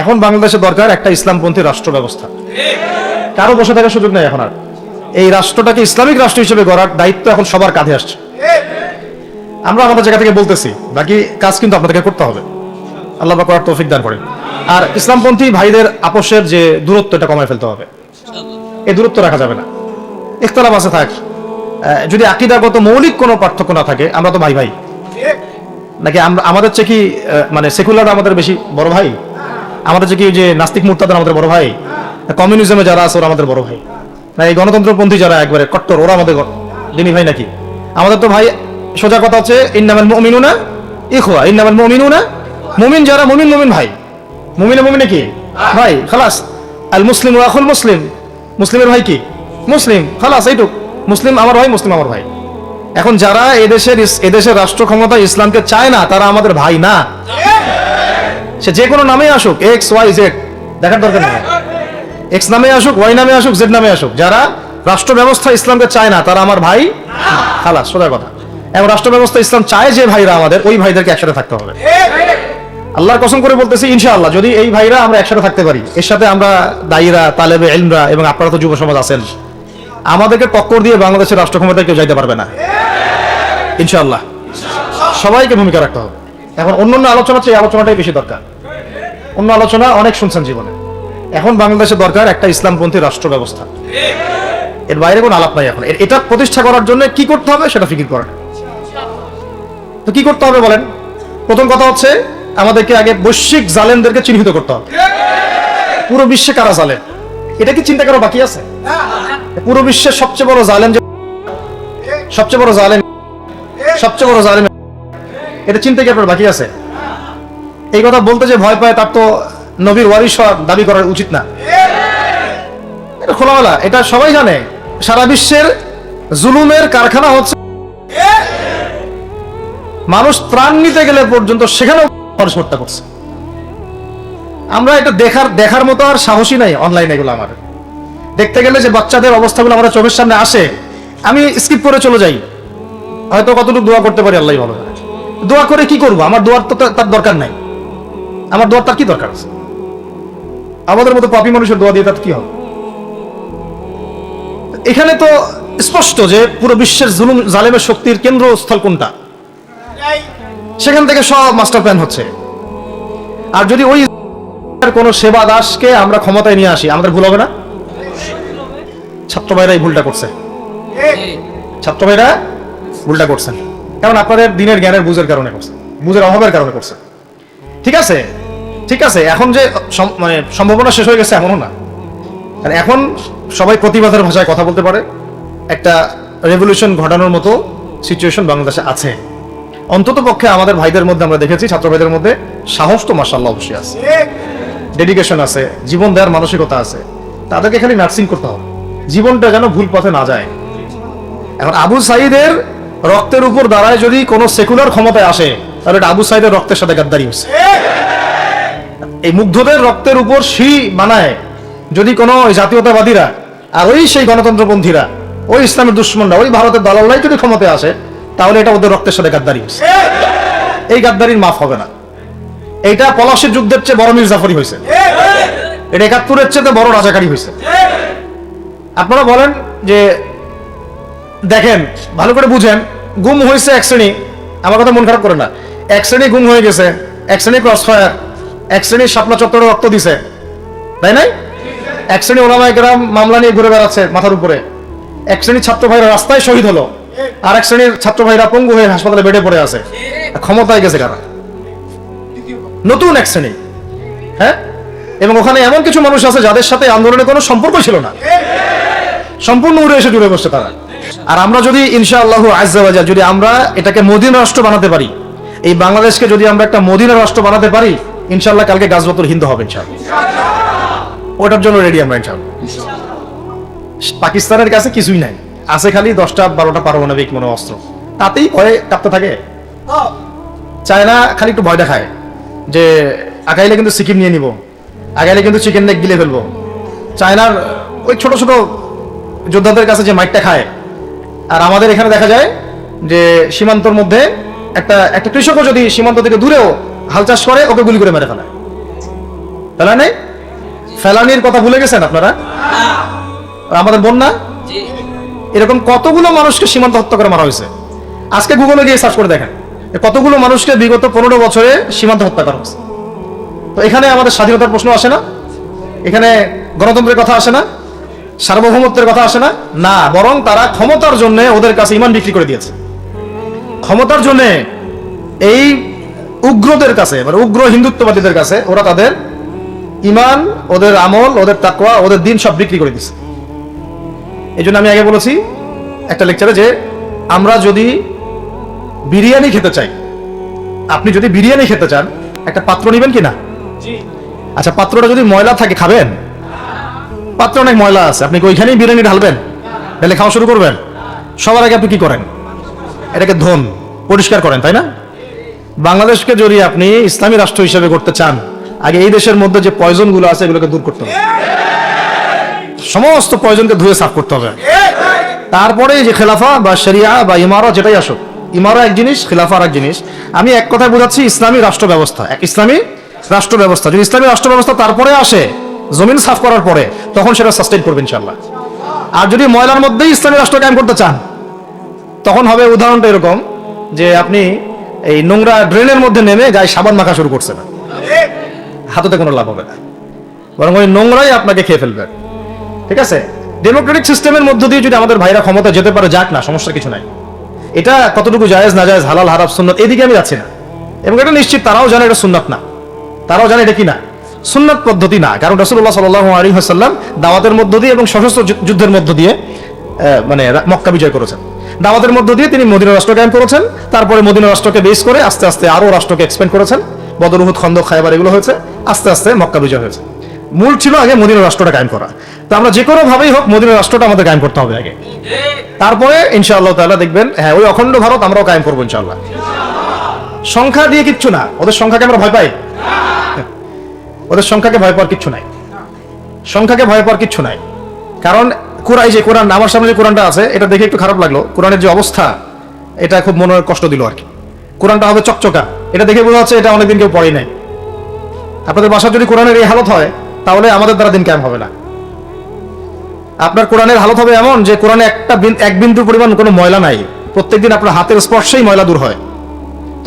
এখন বাংলাদেশে দরকার একটা ইসলামপন্থী রাষ্ট্র ব্যবস্থা। কারো বসে থাকার সুযোগ নেই এখন আর। এই রাষ্ট্রটাকে ইসলামিক রাষ্ট্র হিসেবে গড়ার দায়িত্ব এখন সবার কাঁধে আসছে। আমরা আমাদের জায়গা থেকে বলতেছি, বাকি কাজ কিন্তু আপনাদেরকে করতে হবে। আল্লাহ পাক করার তৌফিক দান করেন। আর ইসলামপন্থী ভাইদের আপোষের যে দূরত্ব, এটা কমায় ফেলতে হবে। এই দূরত্ব রাখা যাবে না। ইখতিলাফ আছে থাক, যদি আকীদাগত মৌলিক কোনো পার্থক্য না থাকে, আমরা তো ভাই ভাই নাকি? আমাদের চেয়ে কি মানে সেকুলার আমাদের বেশি বড় ভাই? আমাদের চেয়ে কি যে নাস্তিক মুরতাদ আমাদের বড় ভাই? কমিউনিজমে যারা আছে ওরা আমাদের বড় ভাই? না এই গণতন্ত্রপন্থী যারা একবারে কট্টর ওরা আমাদের দিনী ভাই নাকি? আমাদের তো ভাই, সোজা কথা হচ্ছে ইন্নামাল মুমিনুনা ইখওয়া, ইন্নামাল মুমিনুনা, মুমিন যারা মুমিন মুমিন ভাই, মুমিনে মুমিনে কি ভাই, খালাস। আল মুসলিম ওয়া আখুল মুসলিম, মুসলিমের ভাই কি মুসলিম, খালাস এইটুক। মুসলিম আমার ভাই, মুসলিম আমার ভাই। এখন যারা এদেশের রাষ্ট্র ক্ষমতা ইসলামকে চায় না, তারা আমাদের ভাই না। সে যে কোনো নামে আসুক, এক্স ওয়াই জেড, দেখার দরকার নেই। এক্স নামে আসুক, ওয়াই নামে আসুক, জেড নামে আসুক, যারা রাষ্ট্র ব্যবস্থা ইসলামকে চায় না, তারা আমার ভাই, খালাস, সোজা কথা। এবং রাষ্ট্র ব্যবস্থা ইসলাম চায় যে ভাইরা আমাদের, ওই ভাইদেরকে একসাথে থাকতে হবে। আল্লাহর কসম করে বলতেছি, ইনশাআল্লাহ যদি এই ভাইরা আমরা একসাথে থাকতে পারি, এর সাথে আমরা দায়ীরা, তালেবে ইলমরা এবং আপনারা তো যুব সমাজ আছেন, আমাদেরকে টক্কর দিয়ে বাংলাদেশের রাষ্ট্র ক্ষমতায় কেউ যাইতে পারবে না ইনশাআল্লাহ। সবাইকে ভূমিকা রাখতে হবে। এখন অন্য আলোচনা চেয়ে এই আলোচনাটাই বেশি দরকার। অন্য আলোচনা অনেক শুনছেন জীবনে। এখন বাংলাদেশে দরকার একটা ইসলামপন্থী রাষ্ট্র ব্যবস্থা। এর বাইরে কোনো আলাপ নাই এখন। এটা প্রতিষ্ঠা করার জন্য কি করতে হবে সেটা ফিকির করেন। তো কি করতে হবে বলেন? প্রথম কথা হচ্ছে আমাদেরকে আগে বৈশ্বিক জালেমদেরকে চিহ্নিত করতে হবে। পুরো বিশ্বে কারা জালেম, এটা কি চিন্তা করা বাকি আছে? পুরো বিশ্বের সবচেয়ে বড় জালেম, সবচেয়ে বড় জালেম, সবচেয়ে বড় জালেম, এটা চিন্তা কি আপনার বাকি আছে? এই কথা বলতে যে ভয় পায়, তার তো নবীর ওয়ারিস দাবি করা উচিত না। এটা খোলামেলা, এটা সবাই জানে। সারা বিশ্বের জুলুমের কারখানা হচ্ছে। মানুষ ত্রাণ নিতে গেলে পর্যন্ত সেখানেও মানুষ হত্যা করছে। আমরা এটা দেখার মতো আর সাহসী নাই। অনলাইনে এগুলো আমার দেখতে গেলে যে বাচ্চাদের অবস্থাগুলো আমার চোখের সামনে আসে, আমি স্কিপ করে চলে যাই। হয়তো কতটুকু দোয়া করতে পারি আল্লাহ ভালো। দোয়া করে কি করবো? আমার দোয়ার তো তার দরকার নাই। আমার দোয়ার তার কি দরকার আছে? আমাদের মতো পাপী মানুষের দোয়া দিয়ে তার কি হবে? এখানে তো স্পষ্ট যে পুরো বিশ্বের জুলুম জালেমের শক্তির কেন্দ্রস্থল কোনটা, সেখান থেকে সব মাস্টার প্ল্যান হচ্ছে। আর যদি ওই কোন সেবা দাসকে আমরা ক্ষমতায় নিয়ে আসি, আমাদের ভুল হবে না? ছাত্র ভাইরা এই ভুলটা করছে। ছাত্র ভাইরা ভুলটা করছেন, কারণ আপনাদের দিনের জ্ঞানের বুঝের কারণে করছে, বুঝের অভাবের কারণে করছে। ঠিক আছে, ঠিক আছে। এখন যে মানে সম্ভাবনা শেষ হয়ে গেছে এমনও না। এখন সবাই প্রতিবাদের ভাষায় কথা বলতে পারে। একটা রেভলিউশন ঘটানোর মতো সিচুয়েশন বাংলাদেশে আছে। অন্তত পক্ষে আমাদের ভাইদের মধ্যে আমরা দেখেছি, ছাত্র ভাইদের মধ্যে সাহস তো মাশাআল্লাহ অবশ্যই আছে, ডেডিকেশন আছে, জীবন দেওয়ার মানসিকতা আছে। তাদেরকে খালি নার্সিং করতে হবে, জীবনটা যেন ভুল পথে না যায়। এখন আবু সাঈদের রক্তের উপর দাঁড়ায় যদি কোনো সেকুলার ক্ষমতায় আসে, তাহলে এটা আবু সাঈদের রক্তের সাথে গাদ্দারি হচ্ছে। এই মুগ্ধদের রক্তের উপর সিঁড়ি বানায় যদি কোনো জাতীয়তাবাদীরা আর ওই সেই গণতন্ত্রপন্থীরা, ওই ইসলামের দুশ্মনরা, ওই ভারতের দালালরাই যদি ক্ষমতায় আসে, তাহলে এটা ওদের রক্তের সাথে গাদ্দারি হচ্ছে। এই গাদ্দারির মাফ হবে না। এইটা পলাশির যুদ্ধের চেয়ে বড় মির্জাফরি হয়েছে, এটা ৭১-এর চেয়ে বড় রাজাকারী হয়েছে। আপনারা বলেন যে দেখেন, ভালো করে বুঝেন, গুম হয়েছে এক শ্রেণী, আমার কথা মন খারাপ করে না, এক শ্রেণী গুম হয়ে গেছে, এক শ্রেণী ক্রসফায়ার, এক শ্রেণী শাপলা চত্বরে রক্ত দিছে, তাই নাই? এক শ্রেণী ওলামায়ে কেরাম মামলা নিয়ে ঘুরে বেড়াচ্ছে মাথার উপরে, এক শ্রেণী ছাত্র ভাইরা রাস্তায় শহীদ হলো, আর এক শ্রেণীর ছাত্র ভাইরা পঙ্গু হয়ে হাসপাতালে বেডে পড়ে আছে। ক্ষমতায় গেছে কারা? নতুন এক শ্রেণী। হ্যাঁ, এবং ওখানে এমন কিছু মানুষ আছে যাদের সাথে আন্দোলনের কোনো সম্পর্ক ছিল না, সম্পূর্ণ উড়ে এসে জুড়ে বসছে তারা। আর আমরা যদি ইনশাআল্লাহ আজ্জা ওয়া জাল যদি আমরা এটাকে মদিনা রাষ্ট্র বানাতে পারি, এই বাংলাদেশকে যদি আমরা একটা মদিনা রাষ্ট্র বানাতে পারি, ইনশাআল্লাহ কালকে গাজওয়াতুল হিন্দ হবে ইনশাআল্লাহ। ওটার জন্য রেডি আমরা ইনশাআল্লাহ। পাকিস্তানের কাছে কিছুই নাই, আছে খালি 10টা-12টা পারমাণবিক মনো অস্ত্র, তাতেই ভয়ে কাঁপতে থাকে। চায়না খালি একটু ভয় দেখায় যে আগাইলে কিন্তু সিকিম নিয়ে নিব, আগাইলে কিন্তু চিকেন নেক গিলে ফেলবো। চায়নার ওই ছোট ছোট যোদ্ধাদের কাছে যে মাইটটা খায়, আর আমাদের এখানে দেখা যায় যে সীমান্তর মধ্যে একটা কৃষকও যদি সীমান্ত থেকে দূরেও হাল চাষ করে, ওকে গুলি করে মেরে ফেলে। ফেলানি? ফেলানির কথা ভুলে গেছেন আপনারা? আমাদের বন্যা, এরকম কতগুলো মানুষকে সীমান্ত হত্যা করে মারা হয়েছে। আজকে গুগলে গিয়ে সার্চ করে দেখেন কতগুলো মানুষকে বিগত 15 বছরে সীমান্ত হত্যা করা হয়েছে। তো এখানে আমাদের স্বাধীনতার প্রশ্ন আসে না? এখানে গণতন্ত্রের কথা আসে না? সার্বভৌমত্বের কথা আসে না? না, বরং তারা ক্ষমতার জন্য ওদের কাছে ঈমান বিক্রি করে দিয়েছে। ক্ষমতার জন্য এই উগ্রদের কাছে, মানে উগ্র হিন্দুত্ববাদীদের কাছে ওরা তাদের ঈমান, ওদের আমল, ওদের তাকওয়া, ওদের দিন সব বিক্রি করে দিচ্ছে। এই জন্য আমি আগে বলেছি একটা লেকচারে যে আমরা যদি বিরিয়ানি খেতে চাই, আপনি যদি বিরিয়ানি খেতে চান একটা পাত্র নেবেন কি না? আচ্ছা, পাত্রটা যদি ময়লা থাকে খাবেন? পাত্র অনেক ময়লা আছে, আপনি কি ওইখানেই বিরিয়ানি ঢালবেন, ঢেলে খাওয়া শুরু করবেন? সবার আগে আপনি কি করেন? এটাকে ধোন, পরিষ্কার করেন, তাই না? বাংলাদেশকে যদি আপনি ইসলামী রাষ্ট্র হিসেবে করতে চান, আগে এই দেশের মধ্যে যে পয়জন গুলো আছে এগুলোকে দূর করতে হবে, সমস্ত পয়জনকে ধুয়ে সাফ করতে হবে। তারপরে যে খেলাফা বা শরিয়া বা ইমারা যেটাই আসুক, ইমারা এক জিনিস, খেলাফা আর এক জিনিস। আমি এক কথায় বোঝাচ্ছি ইসলামী রাষ্ট্র ব্যবস্থা, এক ইসলামী রাষ্ট্র ব্যবস্থা। যদি ইসলামী রাষ্ট্র ব্যবস্থা তারপরে আসে, জমিন সাফ করার পরে, তখন সেটা সাস্টেইন করবে ইনশাআল্লাহ। আর যদি ময়লার মধ্যেই ইসলামী রাষ্ট্র কায়েম করতে চান, তখন হবে উদাহরণটা এরকম যে আপনি এই নোংরা ড্রেনের মধ্যে নেমে গায়ে সাবান মাখা শুরু করছেন, হাততে কোনো লাভ হবে না, বরং ওই নোংরাই আপনাকে খেয়ে ফেলবে। ঠিক আছে? ডেমোক্রেটিক সিস্টেমের মধ্য দিয়ে যদি আমাদের ভাইরা ক্ষমতা যেতে পারে, যাক না, সমস্যা কিছু নাই। এটা কতটুকু জায়েজ না জায়েজ, হালাল হারাম সুন্নাত, এদিকে আমি যাচ্ছি না। এবং এটা নিশ্চিত তারাও জানে এটা সুন্নাত না, তারাও জানে এটা কি না, সুন্নাত পদ্ধতি না। কারণ রাসূলুল্লাহ সাল্লাল্লাহু আলাইহি ওয়াসাল্লাম দাওয়াতের মধ্য দিয়ে এবং সশস্ত্র যুদ্ধের মধ্য দিয়ে মানে মক্কা বিজয় করেছেন। দাওয়াতের মধ্য দিয়ে তিনি মদিনা রাষ্ট্র কায়েম করেছেন। তারপরে মদিনা রাষ্ট্রকে বেস করে আস্তে আস্তে আরো রাষ্ট্রকে এক্সপেন্ড করেছেন। বদর, উহুদ, খন্দক, খায়বার এগুলো হয়েছে, আস্তে আস্তে মক্কা বিজয় হয়েছে। মূল ছিল আগে মদিনা রাষ্ট্রটা কায়েম করা। তো আমরা যে কোনো ভাবেই হোক মদিনা রাষ্ট্রটা আমাদের কায়েম করতে হবে আগে, তারপরে ইনশাআল্লাহ তাআলা দেখবেন হ্যাঁ ওই অখণ্ড ভারত আমরাও কায়েম করবো ইনশাআল্লাহ। সংখ্যা দিয়ে কিচ্ছু না, ওদের সংখ্যাকে আমরা ভয় পাই? ওদের সংখ্যাকে ভয় পাওয়ার কিচ্ছু নাই, সংখ্যাকে ভয় পাওয়ার কিচ্ছু নাই। কারণ কোরআন, আমার সামনে যে কোরআনটা আছে এটা দেখে একটু খারাপ লাগলো। কোরআনের যে অবস্থা, এটা খুব মনে কষ্ট দিল আর কি। কোরআনটা হবে চকচকা, এটা দেখে বোঝা যাচ্ছে এটা অনেকদিন কেউ পড়েই নাই। আপনাদের বাসায় যদি কোরআনের এই হালত হয়, তাহলে আমাদের দ্বারা দিন কায়েম হবে না। আপনার কোরআনের হালত হবে এমন যে কোরআনে এক বিন্দু পরিমাণ কোনো ময়লা নাই, প্রত্যেকদিন আপনার হাতের স্পর্শেই ময়লা দূর হয়,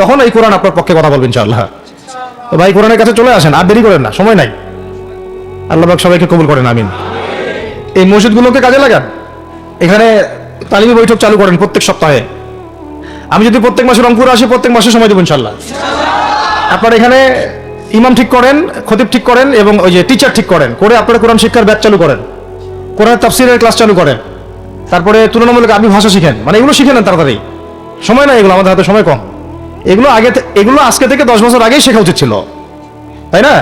তখন এই কোরআন আপনার পক্ষে কথা বলবেন ইনশাআল্লাহ। তো ভাই কোরআনের কাছে চলে আসেন, আর দেরি করেন না, সময় নাই। আল্লাহ পাক সবাইকে কবুল করেন, আমিন। এই মসজিদগুলোকে কাজে লাগান, এখানে তালিমি বৈঠক চালু করেন প্রত্যেক সপ্তাহে। আমি যদি প্রত্যেক মাসে রংপুরে আসি, প্রত্যেক মাসে সময় দেবো ইনশাআল্লাহ। আপনারা এখানে ইমাম ঠিক করেন, খতিব ঠিক করেন এবং ওই যে টিচার ঠিক করেন, করে আপনারা কোরআন শিক্ষার ব্যাচ চালু করেন, কোরআন তাফসীরের ক্লাস চালু করেন, তারপরে তুলনামূলক আরবি ভাষা শিখেন। মানে এগুলো শিখে নেন তাড়াতাড়ি, সময় নাই এগুলো, আমাদের হাতে সময় কম। এগুলো আজকে থেকে 10 বছর আগেই শেখা উচিত ছিল, তাই না?